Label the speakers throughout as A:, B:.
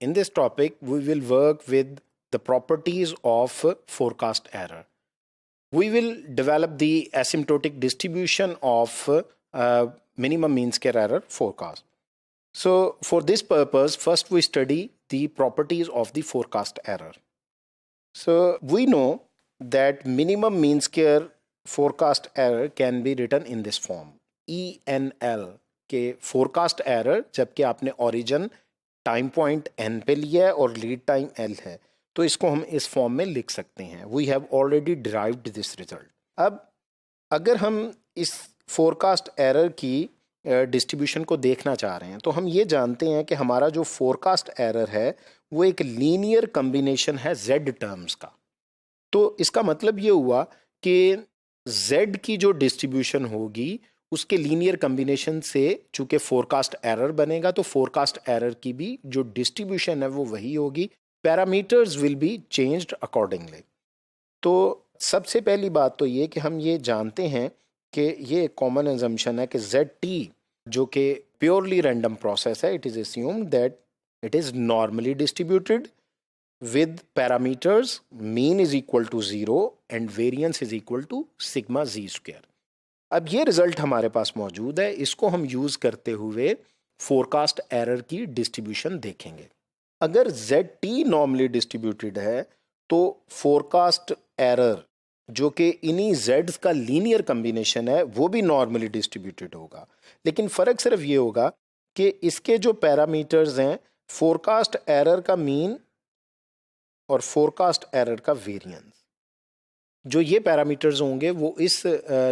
A: In this topic, we will work with the properties of forecast error. We will develop the asymptotic distribution of minimum mean square error forecast. So for this purpose, first we study the properties of the forecast error. So we know that minimum mean square forecast error can be written in this form. ENL के forecast error जबकि आपने origin time point n पे लिया है और lead time l है, तो इसको हम इस फॉर्म में लिख सकते हैं. We have already derived this result. अब अगर हम इस फोरकास्ट एरर की डिस्ट्रीब्यूशन को देखना चाह रहे हैं तो हम ये जानते हैं कि हमारा जो फोरकास्ट एरर है वो एक लीनियर कम्बिनेशन है z टर्म्स का. तो इसका मतलब ये हुआ कि z की जो डिस्ट्रीब्यूशन होगी उसके लीनियर कम्बिनेशन से चूंकि फोरकास्ट एरर बनेगा तो फोरकास्ट एरर की भी जो डिस्ट्रीब्यूशन है वो वही होगी. Parameters will be changed accordingly. तो सबसे पहली बात तो ये कि हम ये जानते हैं कि ये कॉमन अजम्पशन है कि ZT जो कि प्योरली रैंडम प्रोसेस है, it is assumed that it is normally distributed with parameters mean is equal to 0 and variance is equal to sigma z square. अब ये रिजल्ट हमारे पास मौजूद है, इसको हम यूज करते हुए फोरकास्ट एरर की डिस्ट्रीब्यूशन देखेंगे. अगर ZT नॉर्मली डिस्ट्रीब्यूटेड है तो फोरकास्ट एरर जो कि इन्हीं जेड्स का लीनियर कम्बिनेशन है वो भी नॉर्मली डिस्ट्रीब्यूटेड होगा. लेकिन फ़र्क सिर्फ ये होगा कि इसके जो पैरामीटर्स हैं, फोरकास्ट एरर का मीन और फोरकास्ट एरर का वेरिएंस, जो ये पैरामीटर्स होंगे वो इस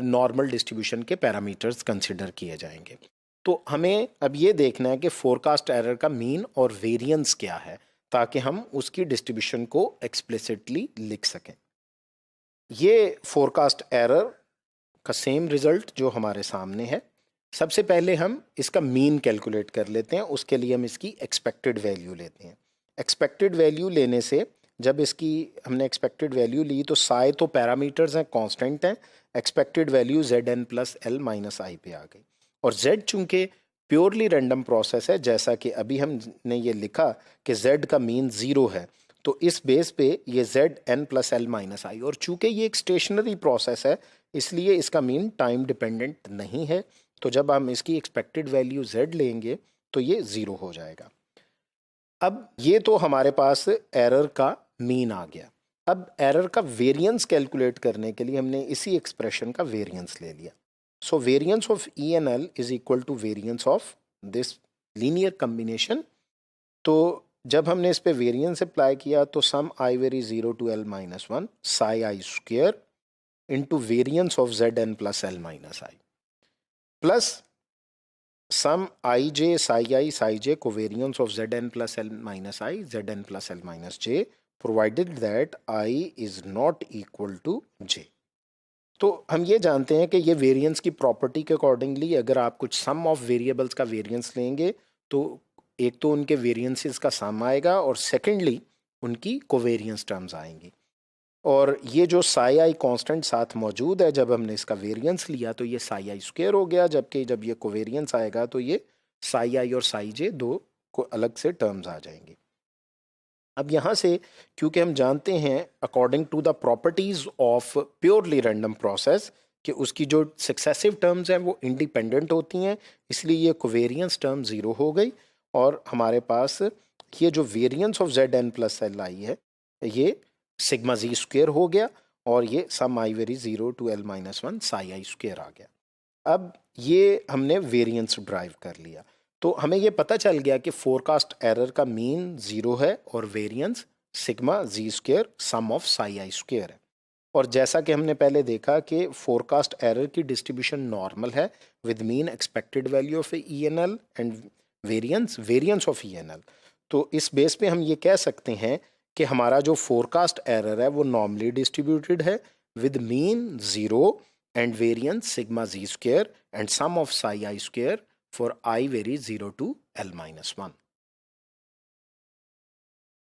A: नॉर्मल डिस्ट्रीब्यूशन के पैरामीटर्स कंसिडर किए जाएंगे. तो हमें अब ये देखना है कि फोरकास्ट एरर का मीन और वेरिएंस क्या है ताकि हम उसकी डिस्ट्रीब्यूशन को एक्सप्लिसिटली लिख सकें. ये फोरकास्ट एरर का सेम रिजल्ट जो हमारे सामने है. सबसे पहले हम इसका मीन कैलकुलेट कर लेते हैं. उसके लिए हम इसकी एक्सपेक्टेड वैल्यू लेते हैं. एक्सपेक्टेड वैल्यू लेने से जब इसकी हमने एक्सपेक्टेड वैल्यू ली तो साई तो पैरामीटर्स हैं, कांस्टेंट हैं. Expected value Zn plus L minus i पे आ गई. और Z चूंकि प्योरली रैंडम प्रोसेस है, जैसा कि अभी हमने ये लिखा कि Z का मीन 0 है, तो इस बेस पे ये Zn प्लस L माइनस आई, और चूंकि ये एक स्टेशनरी प्रोसेस है इसलिए इसका मीन टाइम डिपेंडेंट नहीं है. तो जब हम इसकी एक्सपेक्टेड वैल्यू Z लेंगे तो ये 0 हो जाएगा. अब ये तो हमारे पास एरर का मीन आ गया. अब एरर का वेरिएंस कैलकुलेट करने के लिए हमने इसी एक्सप्रेशन का वेरिएंस ले लिया. So variance of ENL is equal to variance of this linear combination. तो जब हमने इस पे वेरिएंस अप्लाई किया तो sum i vary 0 to L minus 1 psi i square into variance of Zn plus L minus i plus sum i j psi j covariance of Zn plus L minus i Zn plus L minus j provided that i is not equal to j. तो हम ये जानते हैं कि ये variance की property के accordingly अगर आप कुछ सम ऑफ वेरिएबल्स का वेरिएंस लेंगे तो एक तो उनके वेरिएंसेस का सम आएगा और सेकेंडली उनकी कोवेरियंस टर्म्स आएंगी. और ये जो साई आई कांस्टेंट साथ मौजूद है, जब हमने इसका वेरिएंस लिया तो ये साई आई स्क्वायर हो गया, जबकि जब ये कोवेरियंस आएगा तो ये साई आई और साई जे दो को अलग से टर्म्स आ जाएंगे. अब यहाँ से क्योंकि हम जानते हैं according to the properties of purely random process कि उसकी जो सक्सेसिव टर्म्स हैं वो इंडिपेंडेंट होती हैं, इसलिए ये कोवेरियंस टर्म 0 हो गई और हमारे पास ये जो variance of Zn plus L i है ये सिग्मा जी स्क्वेयर हो गया और ये sum i vary 0 to L minus 1 psi i square आ गया. अब ये हमने वेरिएंस ड्राइव कर लिया तो हमें ये पता चल गया कि फोरकास्ट एरर का मीन 0 है और variance sigma g square sum of psi i square है. और जैसा कि हमने पहले देखा कि फोरकास्ट एरर की डिस्ट्रीब्यूशन नॉर्मल है with mean expected value of ENL and variance of ENL. तो इस बेस पे हम ये कह सकते हैं कि हमारा जो फोरकास्ट एरर है वो नॉर्मली डिस्ट्रीब्यूटेड है with mean 0 and variance sigma g square and sum of psi i square for I vary 0 to L minus 1.